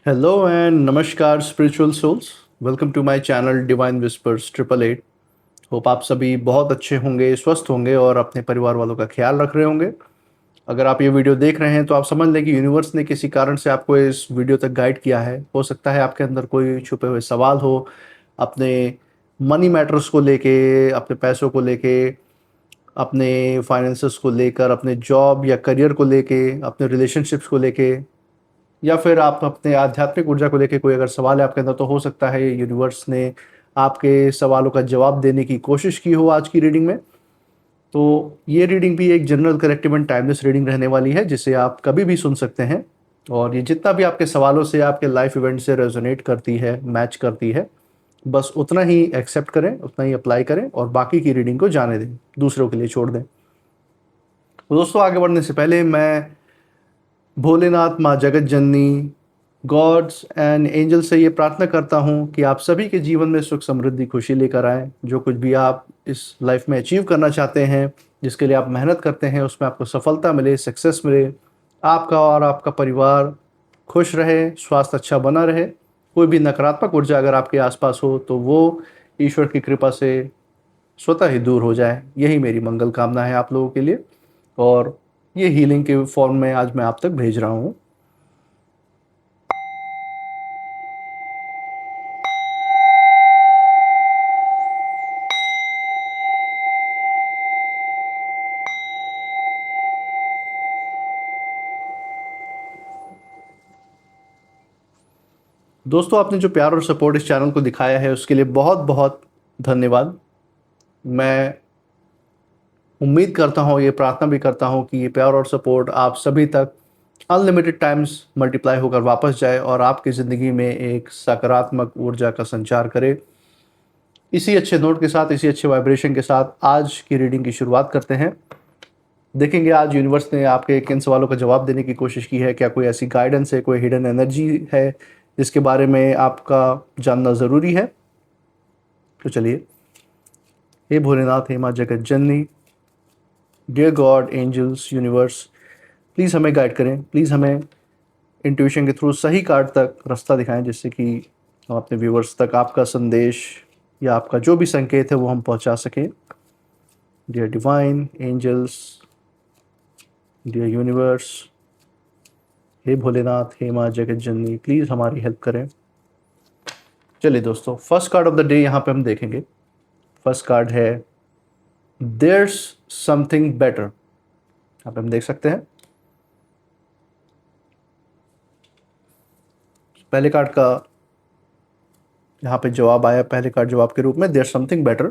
Hello and नमस्कार spiritual souls. Welcome to my channel divine whispers 888। Hope आप सभी बहुत अच्छे होंगे, स्वस्थ होंगे और अपने परिवार वालों का ख्याल रख रहे होंगे। अगर आप ये वीडियो देख रहे हैं तो आप समझ लें कि यूनिवर्स ने किसी कारण से आपको इस वीडियो तक गाइड किया है। हो सकता है आपके अंदर कोई छुपे हुए सवाल हो, अपने मनी मैटर्स को लेके, अपने पैसों को लेके, अपने फाइनेंसेस को लेकर, अपने जॉब या करियर को लेके, अपने रिलेशनशिप्स को लेके, या फिर आप अपने आध्यात्मिक ऊर्जा को लेके कोई अगर सवाल है आपके अंदर, तो हो सकता है यूनिवर्स ने आपके सवालों का जवाब देने की कोशिश की हो आज की रीडिंग में। तो ये रीडिंग भी एक general corrective and timeless reading रहने वाली है, जिसे आप कभी भी सुन सकते हैं। और ये जितना भी आपके सवालों से, आपके लाइफ इवेंट से रेजोनेट करती है, मैच करती है, बस उतना ही एक्सेप्ट करें, उतना ही अप्लाई करें और बाकी की रीडिंग को जाने दें, दूसरों के लिए छोड़ दें। तो दोस्तों, आगे बढ़ने से पहले मैं भोलेनाथ, माँ जगत जननी, गॉड्स एंड एंजल से ये प्रार्थना करता हूँ कि आप सभी के जीवन में सुख, समृद्धि, खुशी लेकर आएँ। जो कुछ भी आप इस लाइफ में अचीव करना चाहते हैं, जिसके लिए आप मेहनत करते हैं, उसमें आपको सफलता मिले, सक्सेस मिले। आपका और आपका परिवार खुश रहे, स्वास्थ्य अच्छा बना रहे। कोई भी नकारात्मक ऊर्जा अगर आपके आसपास हो तो वो ईश्वर की कृपा से स्वतः ही दूर हो जाए। यही मेरी मंगल कामना है आप लोगों के लिए, और ये हीलिंग के फॉर्म में आज मैं आप तक भेज रहा हूँ। दोस्तों, आपने जो प्यार और सपोर्ट इस चैनल को दिखाया है उसके लिए बहुत बहुत धन्यवाद। मैं उम्मीद करता हूँ, ये प्रार्थना भी करता हूँ कि ये प्यार और सपोर्ट आप सभी तक अनलिमिटेड टाइम्स मल्टीप्लाई होकर वापस जाए और आपकी ज़िंदगी में एक सकारात्मक ऊर्जा का संचार करे। इसी अच्छे नोट के साथ, इसी अच्छे वाइब्रेशन के साथ आज की रीडिंग की शुरुआत करते हैं। देखेंगे आज यूनिवर्स ने आपके किन सवालों का जवाब देने की कोशिश की है। क्या कोई ऐसी गाइडेंस है, कोई हिडन एनर्जी है जिसके बारे में आपका जानना ज़रूरी है। तो चलिए, हे भोलेनाथ, हे माँ जगत जननी, dear God, angels, universe, please हमें गाइड करें। प्लीज़ हमें इंट्यूशन के थ्रू सही कार्ड तक रास्ता दिखाएं, जिससे कि हम अपने व्यूवर्स तक आपका संदेश या आपका जो भी संकेत है वो हम पहुंचा सकें। Dear divine angels, dear universe, हे भोलेनाथ, हे माँ जगत जननी, प्लीज़ हमारी हेल्प करें। चलिए दोस्तों, first card of the day यहाँ पे हम देखेंगे। फर्स्ट कार्ड है देयर्स समथिंग बेटर। यहाँ पे हम देख सकते हैं पहले कार्ड का यहाँ पे जवाब आया, पहले कार्ड जवाब के रूप में, there's something better.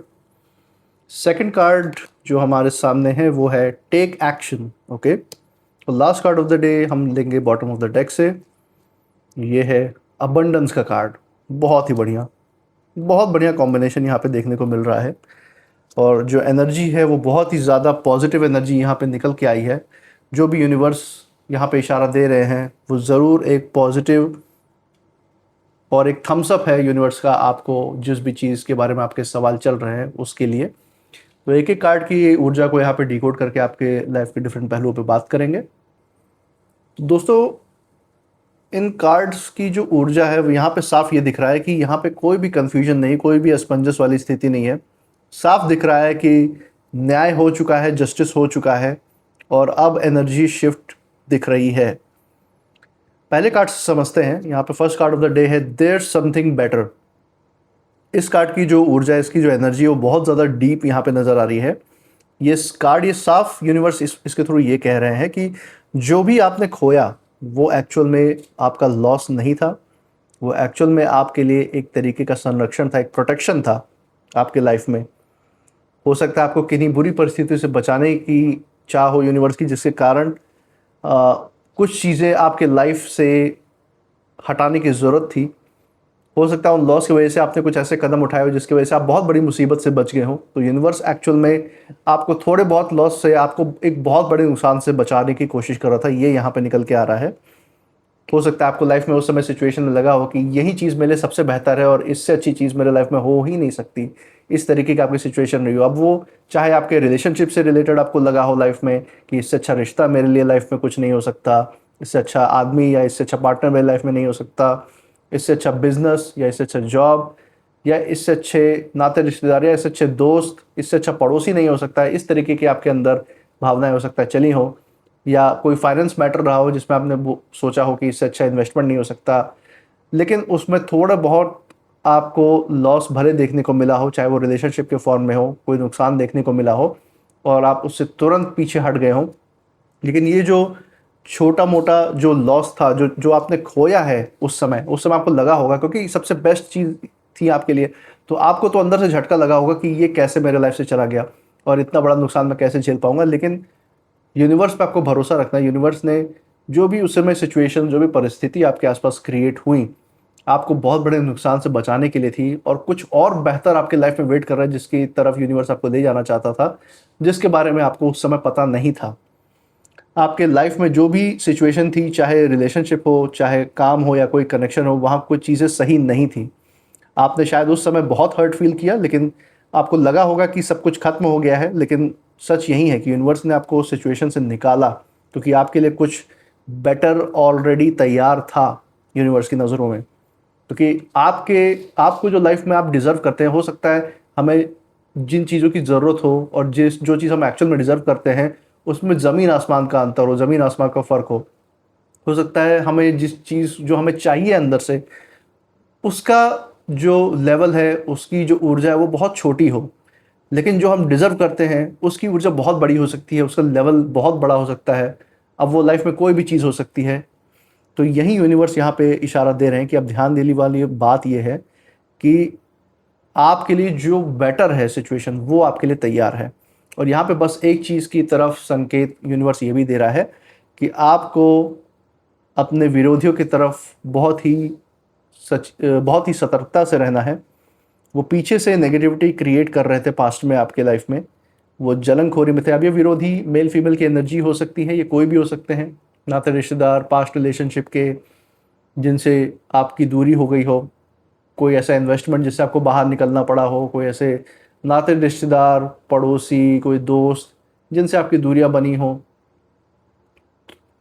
Second card जो हमारे सामने है वो है टेक एक्शन। ओके, तो last card of the day हम लेंगे बॉटम ऑफ द डेक से। ये है अबंडेंस का कार्ड। बहुत ही बढ़िया, बहुत बढ़िया कॉम्बिनेशन यहाँ पे देखने को मिल रहा है। और जो एनर्जी है वो बहुत ही ज़्यादा पॉजिटिव एनर्जी यहाँ पे निकल के आई है। जो भी यूनिवर्स यहाँ पे इशारा दे रहे हैं वो ज़रूर एक पॉजिटिव और एक थम्स अप है यूनिवर्स का, आपको जिस भी चीज़ के बारे में आपके सवाल चल रहे हैं उसके लिए। तो एक एक कार्ड की ऊर्जा को यहाँ पे डिकोड करके आपके लाइफ के डिफरेंट पहलुओं पे बात करेंगे। तो दोस्तों, इन कार्ड्स की जो ऊर्जा है वो यहाँ पे साफ ये दिख रहा है कि यहाँ पे कोई भी कंफ्यूजन नहीं, कोई भी असमंजस वाली स्थिति नहीं है। साफ दिख रहा है कि न्याय हो चुका है, जस्टिस हो चुका है और अब एनर्जी शिफ्ट दिख रही है। पहले कार्ड से समझते हैं। यहाँ पे first card of the day है देयर्स समथिंग बेटर। इस कार्ड की जो ऊर्जा है, इसकी जो एनर्जी है वो बहुत ज़्यादा डीप यहाँ पे नज़र आ रही है। ये कार्ड, ये साफ यूनिवर्स इसके थ्रू ये कह रहे हैं कि जो भी आपने खोया वो एक्चुअल में आपका लॉस नहीं था। वो एक्चुअल में आपके लिए एक तरीके का संरक्षण था, एक प्रोटेक्शन था आपके लाइफ में। हो सकता है आपको किन्हीं बुरी परिस्थितियों से बचाने की चाह हो यूनिवर्स की, जिसके कारण कुछ चीज़ें आपके लाइफ से हटाने की ज़रूरत थी। हो सकता है उन लॉस की वजह से आपने कुछ ऐसे कदम उठाए हो जिसकी वजह से आप बहुत बड़ी मुसीबत से बच गए हो। तो यूनिवर्स एक्चुअल में आपको थोड़े बहुत लॉस से, आपको एक बहुत बड़े नुकसान से बचाने की कोशिश कर रहा था। ये यहाँ पे निकल के आ रहा है। हो सकता है आपको लाइफ में उस समय सिचुएशन में लगा हो कि यही चीज़ मेरे लिए सबसे बेहतर है और इससे अच्छी चीज़ मेरे लाइफ में हो ही नहीं सकती। इस तरीके की आपकी सिचुएशन रही हो। अब वो चाहे आपके रिलेशनशिप से रिलेटेड आपको लगा हो लाइफ में कि इससे अच्छा रिश्ता मेरे लिए लाइफ में कुछ नहीं हो सकता, इससे अच्छा आदमी या इससे अच्छा पार्टनर मेरी लाइफ में नहीं हो सकता, इससे अच्छा बिजनेस या इससे अच्छा जॉब या इससे अच्छे नाते रिश्तेदार या इससे अच्छे दोस्त, इससे अच्छा पड़ोसी नहीं हो सकता है। इस तरीके की आपके अंदर भावनाएं हो सकता है चली हो, या कोई फाइनेंस मैटर रहा हो जिसमें आपने सोचा हो कि इससे अच्छा इन्वेस्टमेंट नहीं हो सकता, लेकिन उसमें थोड़ा बहुत आपको लॉस भले देखने को मिला हो, चाहे वो रिलेशनशिप के फॉर्म में हो, कोई नुकसान देखने को मिला हो और आप उससे तुरंत पीछे हट गए हो। लेकिन ये जो छोटा मोटा जो लॉस था, जो जो आपने खोया है उस समय आपको लगा होगा, क्योंकि सबसे बेस्ट चीज़ थी आपके लिए, तो आपको तो अंदर से झटका लगा होगा कि ये कैसे मेरे लाइफ से चला गया और इतना बड़ा नुकसान मैं कैसे झेल पाऊंगा। लेकिन यूनिवर्स पे आपको भरोसा रखना है। यूनिवर्स ने जो भी उस समय सिचुएशन, जो भी परिस्थिति आपके आसपास क्रिएट हुई, आपको बहुत बड़े नुकसान से बचाने के लिए थी, और कुछ और बेहतर आपके लाइफ में वेट कर रहा है जिसकी तरफ यूनिवर्स आपको ले जाना चाहता था, जिसके बारे में आपको उस समय पता नहीं था। आपके लाइफ में जो भी सिचुएशन थी, चाहे रिलेशनशिप हो, चाहे काम हो या कोई कनेक्शन हो, वहाँ कुछ चीज़ें सही नहीं थी। आपने शायद उस समय बहुत हर्ट फील किया, लेकिन आपको लगा होगा कि सब कुछ खत्म हो गया है, लेकिन सच यही है कि यूनिवर्स ने आपको उस सिचुएशन से निकाला, क्योंकि आपके लिए कुछ बेटर ऑलरेडी तैयार था यूनिवर्स की नज़रों में। क्योंकि आपको जो लाइफ में आप डिज़र्व करते हैं, हो सकता है हमें जिन चीज़ों की ज़रूरत हो और जो चीज़ हम एक्चुअल में डिज़र्व करते हैं, उसमें ज़मीन आसमान का अंतर हो, ज़मीन आसमान का फ़र्क हो सकता है हमें जिस चीज़ जो हमें चाहिए अंदर से, उसका जो लेवल है, उसकी जो ऊर्जा है वो बहुत छोटी हो, लेकिन जो हम डिज़र्व करते हैं उसकी ऊर्जा बहुत बड़ी हो सकती है, उसका लेवल बहुत बड़ा हो सकता है। अब वो लाइफ में कोई भी चीज़ हो सकती है। तो यही यूनिवर्स यहाँ पे इशारा दे रहे हैं कि अब ध्यान देने वाली बात ये है कि आपके लिए जो बेटर है सिचुएशन, वो आपके लिए तैयार है। और यहाँ पे बस एक चीज़ की तरफ संकेत यूनिवर्स ये भी दे रहा है कि आपको अपने विरोधियों की तरफ बहुत ही सतर्कता से रहना है। वो पीछे से नेगेटिविटी क्रिएट कर रहे थे पास्ट में आपके लाइफ में, वो जलनखोरी में थे। अब ये विरोधी मेल फीमेल की एनर्जी हो सकती है, ये कोई भी हो सकते हैं, नाते रिश्तेदार, पास्ट रिलेशनशिप के जिनसे आपकी दूरी हो गई हो, कोई ऐसा इन्वेस्टमेंट जिससे आपको बाहर निकलना पड़ा हो, कोई ऐसे नाते रिश्तेदार, पड़ोसी, कोई दोस्त जिनसे आपकी दूरियां बनी हो,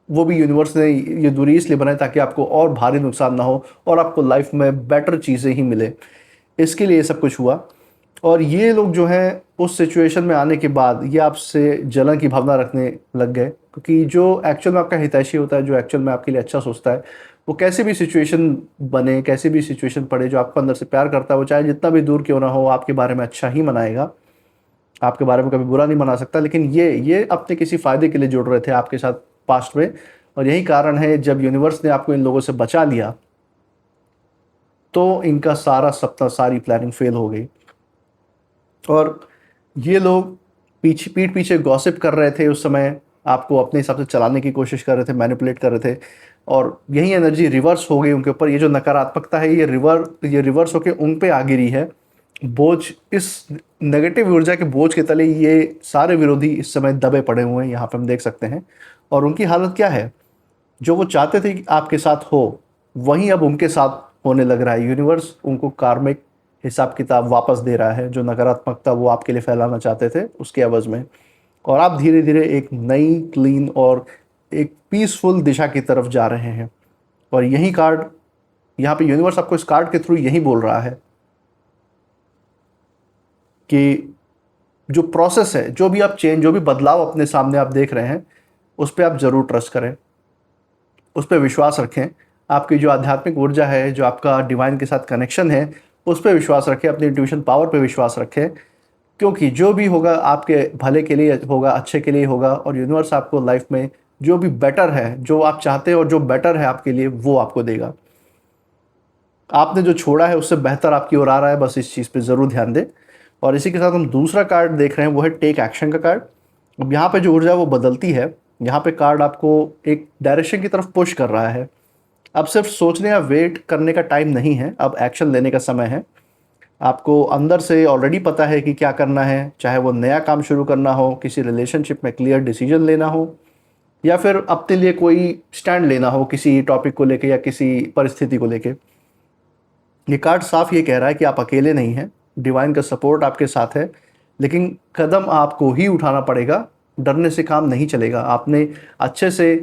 वो भी यूनिवर्स ने ये दूरी इसलिए बनाई ताकि आपको और भारी नुकसान ना हो और आपको लाइफ में बेटर चीज़ें ही मिले। इसके लिए ये सब कुछ हुआ। और ये लोग जो हैं उस सिचुएशन में आने के बाद ये आपसे जलन की भावना रखने लग गए, क्योंकि जो एक्चुअल में आपका हितैषी होता है, जो एक्चुअल में आपके लिए अच्छा सोचता है, वो कैसी भी सिचुएशन बने, कैसी भी सिचुएशन पड़े, जो आपको अंदर से प्यार करता है, वो चाहे जितना भी दूर क्यों ना हो, आपके बारे में अच्छा ही मनाएगा, आपके बारे में कभी बुरा नहीं मना सकता। लेकिन ये अपने किसी फ़ायदे के लिए जुड़ रहे थे आपके साथ पास्ट में, और यही कारण है जब यूनिवर्स ने आपको इन लोगों से बचा लिया तो इनका सारा सपना, सारी प्लानिंग फेल हो गई। और ये लोग पीठ पीछे गॉसिप कर रहे थे उस समय, आपको अपने हिसाब से चलाने की कोशिश कर रहे थे, मैनिपुलेट कर रहे थे, और यही एनर्जी रिवर्स हो गई उनके ऊपर। ये जो नकारात्मकता है ये रिवर्स होके उन पे आ गिरी है बोझ। इस नेगेटिव ऊर्जा के बोझ के तले ये सारे विरोधी इस समय दबे पड़े हुए हैं, यहाँ पे हम देख सकते हैं। और उनकी हालत क्या है, जो वो चाहते थे कि आपके साथ हो, वहीं अब उनके साथ होने लग रहा है। यूनिवर्स उनको कार्मिक हिसाब किताब वापस दे रहा है, जो नकारात्मकता वो आपके लिए फैलाना चाहते थे उसके एवज में। और आप धीरे धीरे एक नई, क्लीन और एक पीसफुल दिशा की तरफ जा रहे हैं। और यही कार्ड, यहाँ पे यूनिवर्स आपको इस कार्ड के थ्रू यही बोल रहा है कि जो प्रोसेस है, जो भी आप चेंज, जो भी बदलाव अपने सामने आप देख रहे हैं, उस पर आप ज़रूर ट्रस्ट करें, उस पर विश्वास रखें। आपकी जो आध्यात्मिक ऊर्जा है, जो आपका डिवाइन के साथ कनेक्शन है, उस पर विश्वास रखें, अपनी इंट्यूशन पावर पे विश्वास रखें। क्योंकि जो भी होगा आपके भले के लिए होगा, अच्छे के लिए होगा। और यूनिवर्स आपको लाइफ में जो भी बेटर है, जो आप चाहते हैं और जो बेटर है आपके लिए, वो आपको देगा। आपने जो छोड़ा है उससे बेहतर आपकी ओर आ रहा है, बस इस चीज़ पे ज़रूर ध्यान दें। और इसी के साथ हम दूसरा कार्ड देख रहे हैं, वो है टेक एक्शन का कार्ड। अब यहाँ पे जो ऊर्जा है वो बदलती है। यहाँ पे कार्ड आपको एक डायरेक्शन की तरफ पुश कर रहा है। अब सिर्फ सोचने या वेट करने का टाइम नहीं है, अब एक्शन लेने का समय है। आपको अंदर से ऑलरेडी पता है कि क्या करना है, चाहे वो नया काम शुरू करना हो, किसी रिलेशनशिप में क्लियर डिसीजन लेना हो, या फिर अपने लिए कोई स्टैंड लेना हो किसी टॉपिक को लेके या किसी परिस्थिति को लेके। ये कार्ड साफ ये कह रहा है कि आप अकेले नहीं हैं, डिवाइन का सपोर्ट आपके साथ है। लेकिन कदम आपको ही उठाना पड़ेगा, डरने से काम नहीं चलेगा। आपने अच्छे से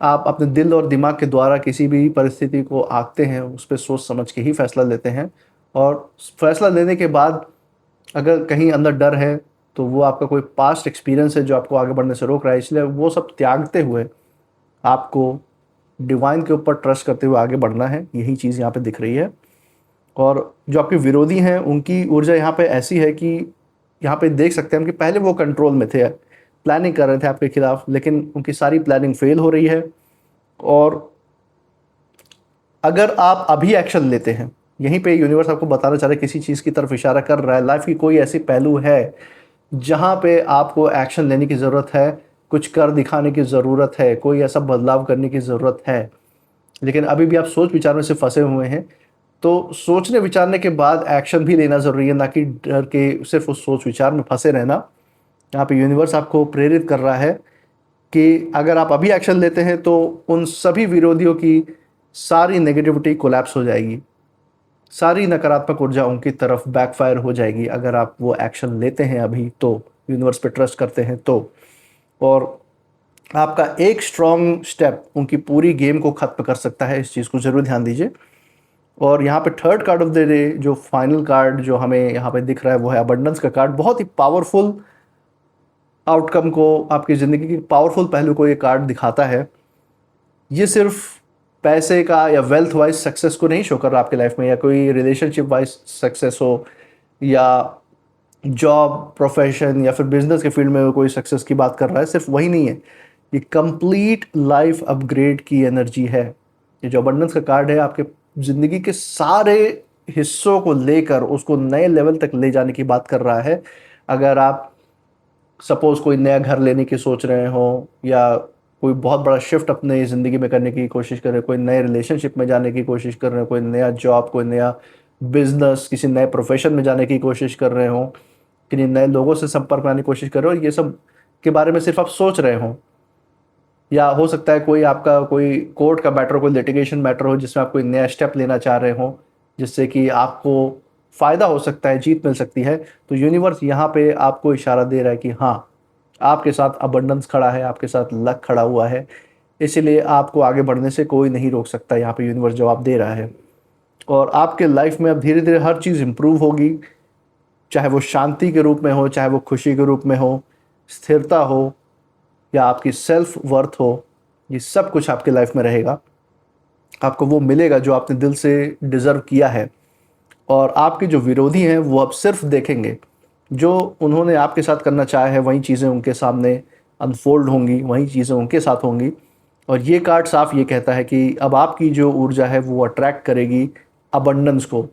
आप अपने दिल और दिमाग के द्वारा किसी भी परिस्थिति को आंकते हैं, उस पे सोच समझ के ही फैसला लेते हैं। और फैसला लेने के बाद अगर कहीं अंदर डर है, तो वो आपका कोई पास्ट एक्सपीरियंस है जो आपको आगे बढ़ने से रोक रहा है। इसलिए वो सब त्यागते हुए आपको डिवाइन के ऊपर ट्रस्ट करते हुए आगे बढ़ना है। यही चीज़ यहाँ पे दिख रही है। और जो आपके विरोधी हैं, उनकी ऊर्जा यहाँ पे ऐसी है कि यहाँ पे देख सकते हैं हम कि पहले वो कंट्रोल में थे, प्लानिंग कर रहे थे आपके खिलाफ, लेकिन उनकी सारी प्लानिंग फेल हो रही है। और अगर आप अभी एक्शन लेते हैं, यहीं पे यूनिवर्स आपको बताना चाह रहा है, किसी चीज़ की तरफ इशारा कर रहा है। लाइफ की कोई ऐसी पहलू है जहाँ पे आपको एक्शन लेने की ज़रूरत है, कुछ कर दिखाने की ज़रूरत है, कोई ऐसा बदलाव करने की ज़रूरत है, लेकिन अभी भी आप सोच विचार में से फंसे हुए हैं। तो सोचने विचारने के बाद एक्शन भी लेना ज़रूरी है, ना कि डर के सिर्फ उस सोच विचार में फंसे रहना। यहाँ पे यूनिवर्स आपको प्रेरित कर रहा है कि अगर आप अभी एक्शन लेते हैं तो उन सभी विरोधियों की सारी नेगेटिविटी कोलैप्स हो जाएगी, सारी नकारात्मक ऊर्जा उनकी तरफ बैकफायर हो जाएगी अगर आप वो एक्शन लेते हैं अभी तो, यूनिवर्स पे ट्रस्ट करते हैं तो। और आपका एक स्ट्रॉन्ग स्टेप उनकी पूरी गेम को खत्म कर सकता है, इस चीज़ को ज़रूर ध्यान दीजिए। और यहाँ पे third card of the day, जो फाइनल कार्ड जो हमें यहाँ पे दिख रहा है, वो है अबंडेंस का कार्ड। बहुत ही पावरफुल आउटकम को, आपकी ज़िंदगी की पावरफुल पहलू को ये कार्ड दिखाता है। ये सिर्फ पैसे का या वेल्थ वाइज सक्सेस को नहीं शो कर रहा आपके लाइफ में, या कोई रिलेशनशिप वाइज सक्सेस हो, या जॉब प्रोफेशन या फिर बिजनेस के फील्ड में कोई सक्सेस की बात कर रहा है। सिर्फ वही नहीं है, ये कंप्लीट लाइफ अपग्रेड की एनर्जी है। ये जो अबंडेंस का कार्ड है, आपके ज़िंदगी के सारे हिस्सों को लेकर उसको नए लेवल तक ले जाने की बात कर रहा है। अगर आप सपोज़ कोई नया घर लेने की सोच रहे हो, या कोई बहुत बड़ा शिफ्ट अपने ज़िंदगी में करने की कोशिश कर रहे हो, कोई नए रिलेशनशिप में जाने की कोशिश कर रहे हो, कोई नया जॉब, कोई नया बिजनेस, किसी नए प्रोफेशन में जाने की कोशिश कर रहे हो, किन्हीं नए लोगों से संपर्क बनाने की कोशिश कर रहे हो, ये सब के बारे में सिर्फ आप सोच रहे हो। या हो सकता है कोई आपका कोई कोर्ट का मैटर, कोई लिटिगेशन मैटर हो जिसमें आप कोई नया स्टेप लेना चाह रहे हो, जिससे कि आपको फ़ायदा हो सकता है, जीत मिल सकती है। तो यूनिवर्स यहाँ पे आपको इशारा दे रहा है कि हाँ, आपके साथ अबंडेंस खड़ा है, आपके साथ लक खड़ा हुआ है, इसीलिए आपको आगे बढ़ने से कोई नहीं रोक सकता। यहाँ पे यूनिवर्स जवाब दे रहा है। और आपके लाइफ में अब धीरे धीरे हर चीज़ इम्प्रूव होगी, चाहे वो शांति के रूप में हो, चाहे वो खुशी के रूप में हो, स्थिरता हो, या आपकी सेल्फ वर्थ हो। ये सब कुछ आपके लाइफ में रहेगा, आपको वो मिलेगा जो आपने दिल से डिज़र्व किया है। और आपके जो विरोधी हैं, वो अब सिर्फ देखेंगे जो उन्होंने आपके साथ करना चाहा है, वही चीज़ें उनके सामने अनफोल्ड होंगी, वही चीज़ें उनके साथ होंगी। और ये कार्ड साफ ये कहता है कि अब आपकी जो ऊर्जा है वो अट्रैक्ट करेगी अबंडेंस को।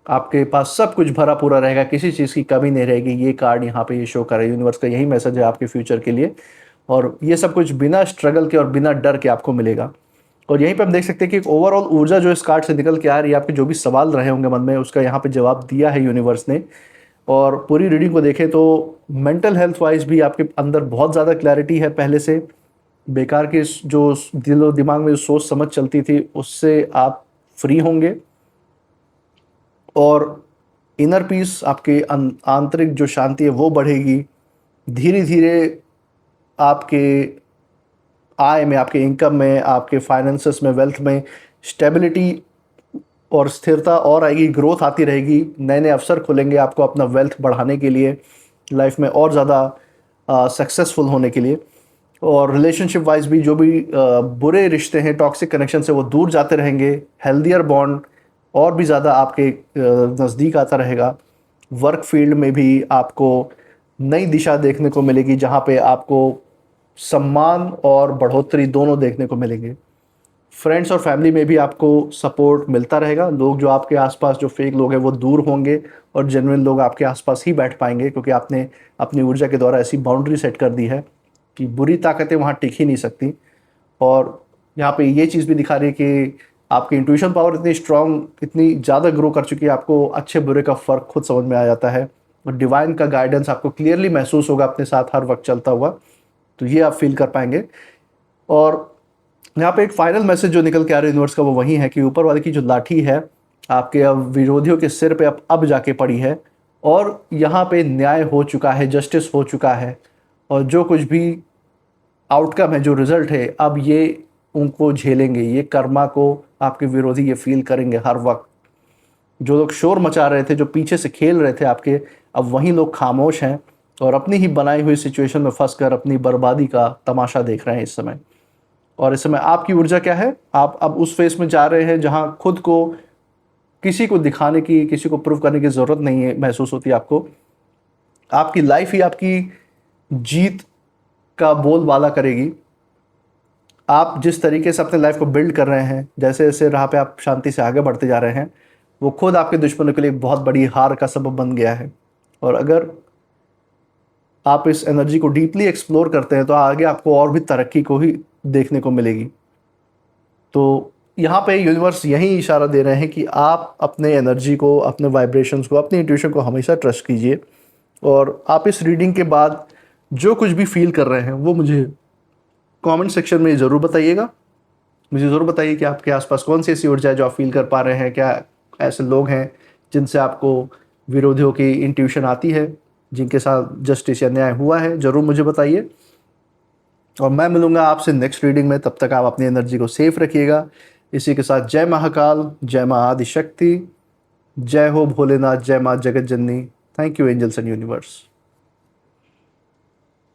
आपके पास सब कुछ भरा पूरा रहेगा, किसी चीज़ की कमी नहीं रहेगी। ये कार्ड यहाँ पे ये शो कर रहा है, यूनिवर्स का यही मैसेज है आपके फ्यूचर के लिए। और ये सब कुछ बिना स्ट्रगल के और बिना डर के आपको मिलेगा। और यहीं पे हम देख सकते हैं कि एक ओवरऑल ऊर्जा जो इस कार्ड से निकल के आ रही है, आपके जो भी सवाल रहे होंगे मन में, उसका यहाँ पे जवाब दिया है यूनिवर्स ने। और पूरी रीडिंग को देखें तो मेंटल हेल्थ वाइज भी आपके अंदर बहुत ज़्यादा क्लैरिटी है पहले से। बेकार की जो दिल और दिमाग में जो सोच समझ चलती थी, उससे आप फ्री होंगे। और इनर पीस, आपके आंतरिक जो शांति है वो बढ़ेगी। धीरे धीरे आपके आय में, आपके इनकम में, आपके फाइनेंसेस में, वेल्थ में स्टेबिलिटी और स्थिरता और आएगी, ग्रोथ आती रहेगी, नए नए अवसर खुलेंगे आपको अपना वेल्थ बढ़ाने के लिए, लाइफ में और ज़्यादा सक्सेसफुल होने के लिए। और रिलेशनशिप वाइज भी जो भी बुरे रिश्ते हैं, टॉक्सिक कनेक्शन से, वो दूर जाते रहेंगे। हेल्दियर बॉन्ड और भी ज़्यादा आपके नज़दीक आता रहेगा। वर्क फील्ड में भी आपको नई दिशा देखने को मिलेगी, जहाँ पे आपको सम्मान और बढ़ोतरी दोनों देखने को मिलेंगे। फ्रेंड्स और फैमिली में भी आपको सपोर्ट मिलता रहेगा। लोग जो आपके आसपास, जो फेक लोग हैं, वो दूर होंगे और जेन्युइन लोग आपके आसपास ही बैठ पाएंगे, क्योंकि आपने अपनी ऊर्जा के द्वारा ऐसी बाउंड्री सेट कर दी है कि बुरी ताकतें वहाँ टिक ही नहीं सकती। और यहाँ पे ये चीज़ भी दिखा रही है कि आपकी इंट्यूशन पावर इतनी स्ट्रांग, इतनी ज़्यादा ग्रो कर चुकी है, आपको अच्छे बुरे का फ़र्क खुद समझ में आ जाता है। और डिवाइन का गाइडेंस आपको क्लियरली महसूस होगा अपने साथ हर वक्त चलता हुआ, तो ये आप फील कर पाएंगे। और यहाँ पे एक फाइनल मैसेज जो निकल के आ रहा है यूनिवर्स का, वो वही है कि ऊपर वाले की जो लाठी है आपके अब विरोधियों के सिर पे अब जाके पड़ी है, और यहाँ पे न्याय हो चुका है, जस्टिस हो चुका है। और जो कुछ भी आउटकम है, जो रिजल्ट है, अब ये उनको झेलेंगे, ये कर्मा को आपके विरोधी ये फील करेंगे हर वक्त। जो लोग शोर मचा रहे थे, जो पीछे से खेल रहे थे आपके, अब वही लोग खामोश हैं और अपनी ही बनाई हुई सिचुएशन में फंसकर अपनी बर्बादी का तमाशा देख रहे हैं इस समय। और इस समय आपकी ऊर्जा क्या है? आप अब उस फेस में जा रहे हैं जहां खुद को किसी को दिखाने की, किसी को प्रूव करने की ज़रूरत नहीं है महसूस होती आपको। आपकी लाइफ ही आपकी जीत का बोलबाला करेगी। आप जिस तरीके से अपने लाइफ को बिल्ड कर रहे हैं, जैसे जैसे राह पे आप शांति से आगे बढ़ते जा रहे हैं, वो खुद आपके दुश्मनों के लिए एक बहुत बड़ी हार का सबब बन गया है। और अगर आप इस एनर्जी को डीपली एक्सप्लोर करते हैं तो आगे आपको और भी तरक्की को ही देखने को मिलेगी। तो यहाँ पे यूनिवर्स यही इशारा दे रहे हैं कि आप अपने एनर्जी को, अपने वाइब्रेशंस को, अपनी इंट्यूशन को हमेशा ट्रस्ट कीजिए। और आप इस रीडिंग के बाद जो कुछ भी फील कर रहे हैं वो मुझे कमेंट सेक्शन में ज़रूर बताइएगा। मुझे ज़रूर बताइए कि आपके आसपास कौन सी ऐसी ऊर्जा है जो आप फील कर पा रहे हैं। क्या ऐसे लोग हैं जिनसे आपको विरोधियों की इंट्यूशन आती है, जिनके साथ जस्टिस या न्याय हुआ है? ज़रूर मुझे बताइए। और मैं मिलूंगा आपसे नेक्स्ट रीडिंग में। तब तक आप अपनी एनर्जी को सेफ रखिएगा। इसी के साथ जय महाकाल, जय माँ आदिशक्ति, जय हो भोलेनाथ, जय माँ जगत जननी। Thank you angels and universe.